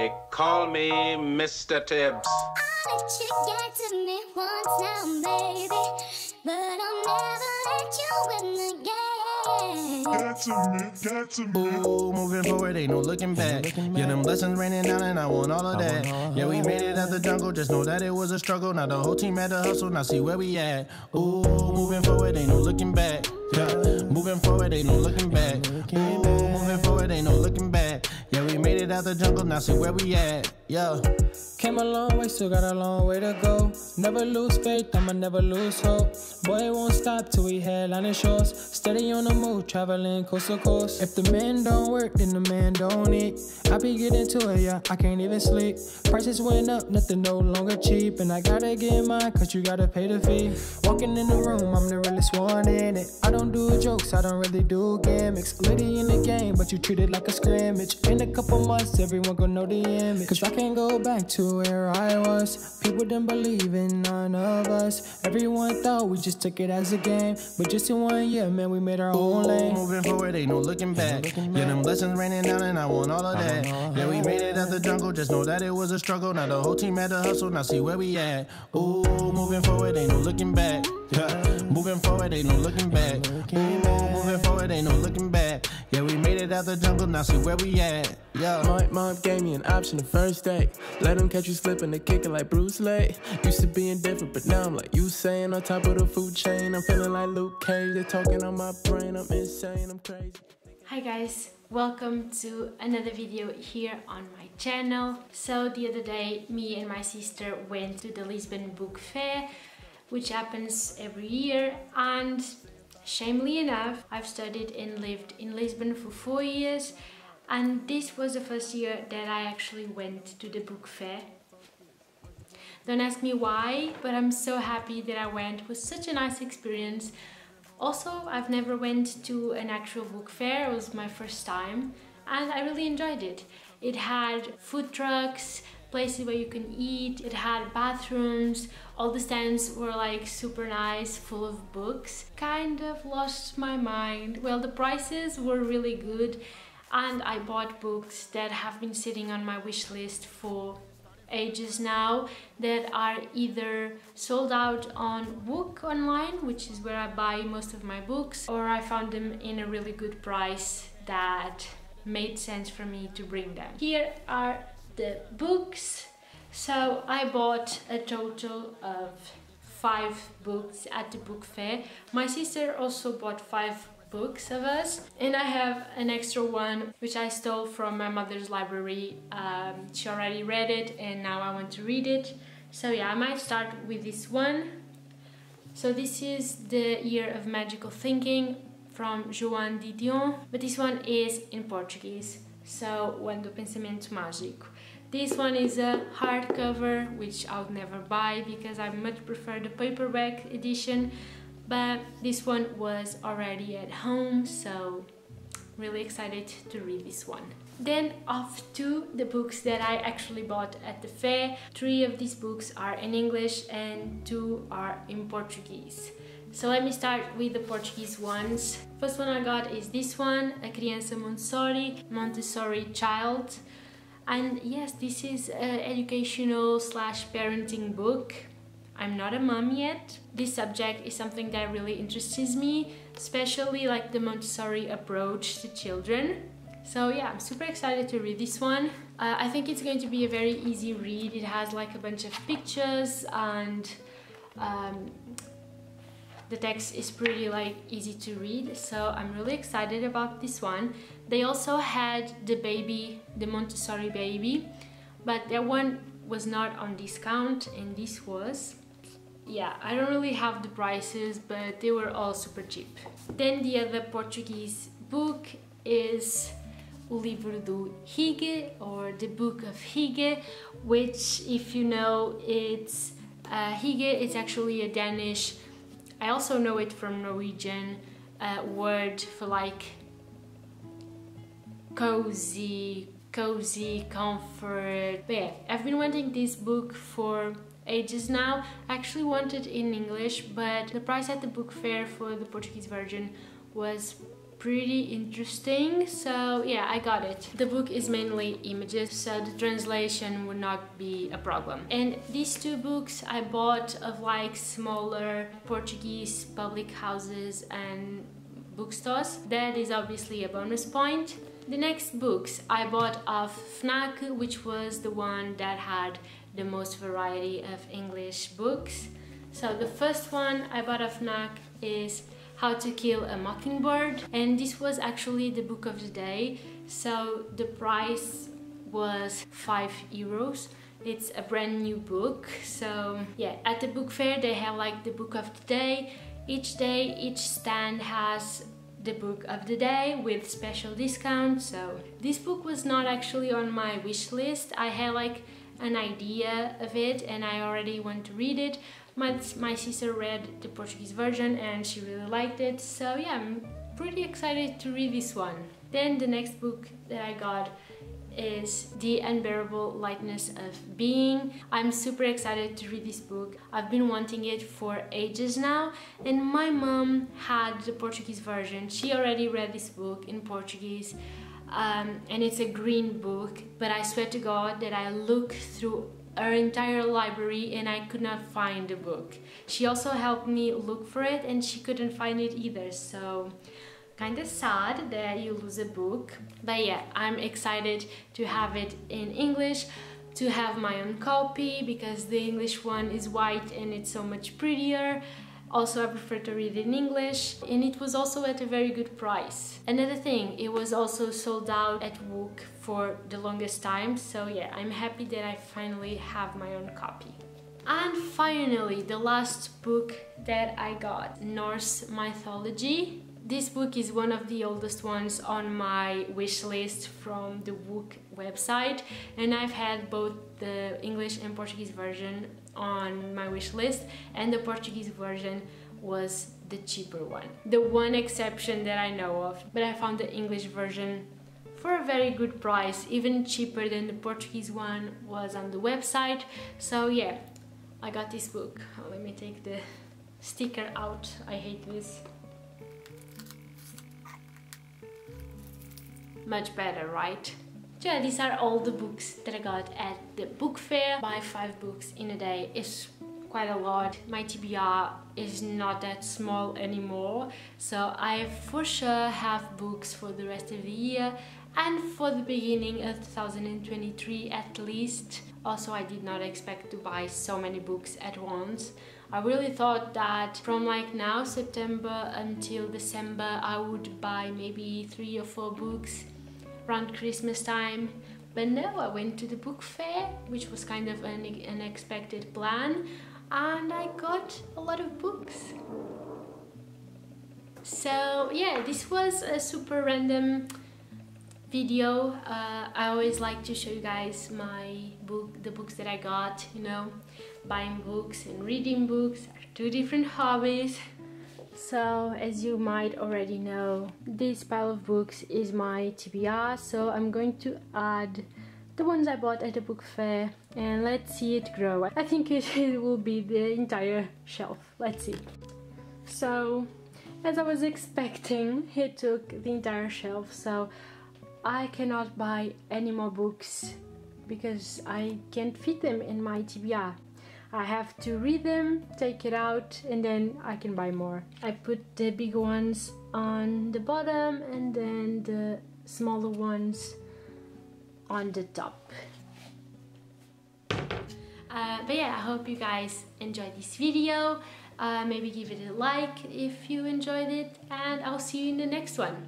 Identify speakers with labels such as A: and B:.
A: They call me Mr. Tibbs.
B: I'll let you get to me once now, baby, but I'll never let you win the game.
C: Get to me. Ooh, moving forward, ain't no looking back. Yeah, them blessings raining down and I want all of that. Yeah, we made it out the jungle, just know that it was a struggle. Now the whole team had to hustle, now see where we at. Ooh, moving forward, ain't no looking back. Yeah, moving forward, ain't no looking back. Ooh, moving forward, ain't no looking back. Yeah, we made it out the jungle, now see where we at. Yeah.
D: Came a long way, still got a long way to go. Never lose faith, I'ma never lose hope. Boy, it won't stop till we headline the shores. Steady on the move, traveling coast to coast. If the man don't work, then the man don't eat. I be getting to it, yeah, I can't even sleep. Prices went up, nothing no longer cheap. And I gotta get mine, cause you gotta pay the fee. Walking in the room, I'm the realest one in it. I don't do jokes, I don't really do gimmicks. Lady in the game, but you treat it like a scrimmage. In a couple months, everyone gon' know the image. Cause I can't go back to where I was. People didn't believe in none of us. Everyone thought we just took it as a game. But just in 1 year, man, we made our own lane.
C: Moving forward, ain't no looking back. Yeah, them blessings raining down and I want all of that. Yeah, we made it out the jungle, just know that it was a struggle. Now the whole team had to hustle, now see where we at. Ooh, moving forward, ain't no looking back. Yeah, moving forward, ain't no looking back. Ooh, moving forward, ain't no looking back. Yeah, we made it out the jungle, now see where we at. Yeah.
D: My mom gave me an option the first day. Let him catch you slipping, they kick it like Bruce Lee. Used to being different, but now I'm like you saying on top of the food chain. I'm feeling like Luke Cage, they talking on my brain, I'm insane, I'm crazy.
E: Hi guys, welcome to another video here on my channel. So the other day, me and my sister went to the Lisbon Book Fair, which happens every year, and shamefully enough, I've studied and lived in Lisbon for 4 years, and this was the first year that I actually went to the book fair. Don't ask me why, but I'm so happy that I went. It was such a nice experience. Also, I've never went to an actual book fair. It was my first time and I really enjoyed it. It had food trucks, places where you can eat, it had bathrooms, all the stands were like super nice, full of books. Kind of lost my mind. Well, the prices were really good and I bought books that have been sitting on my wish list for ages now, that are either sold out on Book Online, which is where I buy most of my books, or I found them in a really good price that made sense for me to bring them. Here are the books. So I bought a total of 5 books at the book fair. My sister also bought 5 books of us, and I have an extra one which I stole from my mother's library. She already read it and now I want to read it, so yeah, I might start with this one. So this is The Year of Magical Thinking from Joan de Dion, but this one is in Portuguese, so O Ano do Pensamento Mágico. This one is a hardcover, which I would never buy because I much prefer the paperback edition, but this one was already at home, so really excited to read this one. Then off to the books that I actually bought at the fair. 3 of these books are in English and 2 are in Portuguese. So let me start with the Portuguese ones. First one I got is this one, A Criança Montessori Child. And yes, this is an educational / parenting book. I'm not a mom yet. This subject is something that really interests me, especially like the Montessori approach to children. So yeah, I'm super excited to read this one. I think it's going to be a very easy read. It has like a bunch of pictures and the text is pretty like easy to read, so I'm really excited about this one. They also had the baby, the Montessori baby, but that one was not on discount and this was. Yeah, I don't really have the prices, but they were all super cheap. Then the other Portuguese book is O Livro do Hige, or the Book of Hige, which, if you know, it's Hige is actually a Danish, I also know it from Norwegian, word for like cozy, comfort. But yeah, I've been wanting this book for ages now. I actually want it in English, but the price at the book fair for the Portuguese version was pretty interesting, so yeah, I got it. The book is mainly images, so the translation would not be a problem. And these two books I bought of like smaller Portuguese public houses and bookstores. That is obviously a bonus point. The next books I bought of Fnac, which was the one that had the most variety of English books. So the first one I bought of Fnac is How to Kill a Mockingbird, and this was actually the book of the day, so the price was €5. It's a brand new book, so yeah, at the book fair they have like the book of the day. Each stand has the book of the day with special discounts. So this book was not actually on my wish list. I had like an idea of it and I already want to read it. My sister read the Portuguese version and she really liked it, so yeah, I'm pretty excited to read this one. Then the next book that I got is The Unbearable Lightness of Being. I'm super excited to read this book. I've been wanting it for ages now, and my mom had the Portuguese version. She already read this book in Portuguese, and it's a green book, but I swear to God that I looked through her entire library and I could not find the book. She also helped me look for it and she couldn't find it either, so kind of sad that you lose a book. But yeah, I'm excited to have it in English, to have my own copy, because the English one is white and it's so much prettier. Also, I prefer to read in English, and it was also at a very good price. Another thing, it was also sold out at WOOK for the longest time, so yeah, I'm happy that I finally have my own copy. And finally, the last book that I got, Norse Mythology. This book is one of the oldest ones on my wish list from the WOOK website, and I've had both the English and Portuguese version on my wish list, and the Portuguese version was the cheaper one. The one exception that I know of, but I found the English version for a very good price, even cheaper than the Portuguese one was on the website. So yeah, I got this book. Oh, let me take the sticker out. I hate this. Much better, right? Yeah, these are all the books that I got at the book fair. Buy 5 books in a day is quite a lot. My TBR is not that small anymore, so I for sure have books for the rest of the year and for the beginning of 2023 at least. Also, I did not expect to buy so many books at once. I really thought that from like now, September until December, I would buy maybe 3 or 4 books around Christmas time. But no, I went to the book fair, which was kind of an unexpected plan, and I got a lot of books. So yeah, this was a super random video. I always like to show you guys the books that I got, you know. Buying books and reading books are 2 different hobbies. So as you might already know, this pile of books is my TBR, so I'm going to add the ones I bought at the book fair and let's see it grow. I think it will be the entire shelf. Let's see. So as I was expecting, it took the entire shelf, so I cannot buy any more books because I can't fit them in my TBR. I have to read them, take it out, and then I can buy more. I put the big ones on the bottom and then the smaller ones on the top. But yeah, I hope you guys enjoyed this video. Maybe give it a like if you enjoyed it, and I'll see you in the next one.